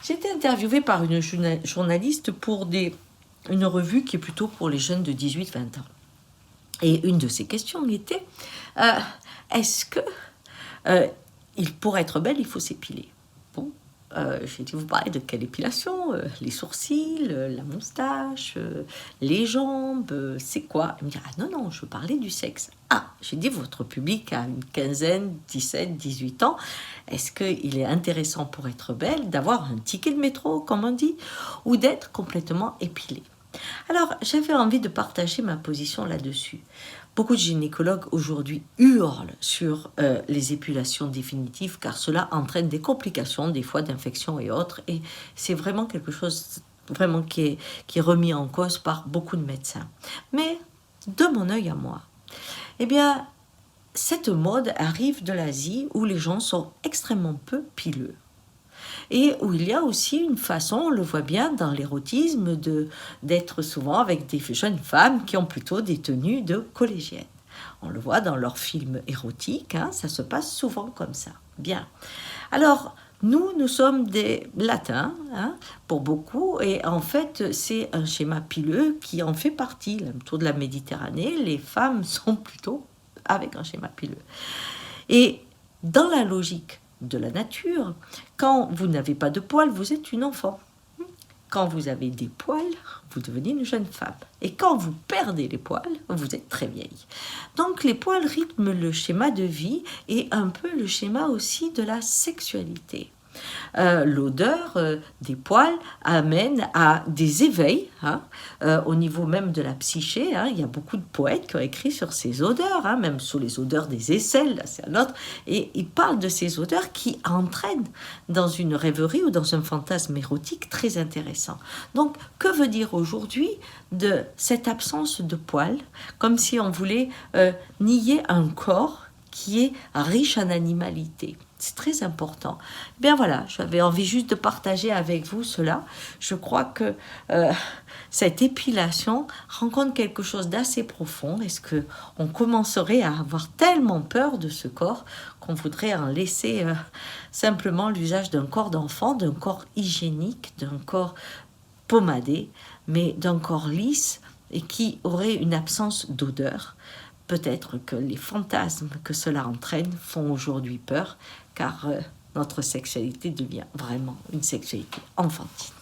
J'ai été interviewée par une journaliste pour une revue qui est plutôt pour les jeunes de 18-20 ans. Et une de ses questions était est-ce que pour être belle, il faut s'épiler? Bon, j'ai dit, vous parlez de quelle épilation? Les sourcils, la moustache, les jambes, c'est quoi? Elle me dit, ah non, je parlais du sexe. Ah, j'ai dit, votre public a une quinzaine, 17, 18 ans. Est-ce qu'il est intéressant pour être belle d'avoir un ticket de métro, comme on dit, ou d'être complètement épilée? Alors, j'avais envie de partager ma position là-dessus. Beaucoup de gynécologues aujourd'hui hurlent sur les épulations définitives car cela entraîne des complications, des fois d'infections et autres. Et c'est vraiment quelque chose vraiment qui est remis en cause par beaucoup de médecins. Mais de mon œil à moi, eh bien, cette mode arrive de l'Asie où les gens sont extrêmement peu pileux. Et où il y a aussi une façon, on le voit bien dans l'érotisme, d'être souvent avec des jeunes femmes qui ont plutôt des tenues de collégiennes. On le voit dans leurs films érotiques, ça se passe souvent comme ça. Bien. Alors, nous sommes des latins, pour beaucoup, et en fait, c'est un schéma pileux qui en fait partie. Autour de la Méditerranée, les femmes sont plutôt avec un schéma pileux. Et dans la logique de la nature, quand vous n'avez pas de poils, vous êtes une enfant. Quand vous avez des poils, vous devenez une jeune femme. Et quand vous perdez les poils, vous êtes très vieille. Donc les poils rythment le schéma de vie et un peu le schéma aussi de la sexualité. L'odeur des poils amène à des éveils au niveau même de la psyché. Il y a beaucoup de poètes qui ont écrit sur ces odeurs, même sur les odeurs des aisselles, là c'est un autre, et ils parlent de ces odeurs qui entraînent dans une rêverie ou dans un fantasme érotique très intéressant. Donc, que veut dire aujourd'hui de cette absence de poils, comme si on voulait nier un corps qui est riche en animalité? C'est très important. Bien voilà, j'avais envie juste de partager avec vous cela. Je crois que cette épilation rencontre quelque chose d'assez profond. Est-ce qu'on commencerait à avoir tellement peur de ce corps qu'on voudrait en laisser simplement l'usage d'un corps d'enfant, d'un corps hygiénique, d'un corps pommadé, mais d'un corps lisse et qui aurait une absence d'odeur? Peut-être que les fantasmes que cela entraîne font aujourd'hui peur, car notre sexualité devient vraiment une sexualité enfantine.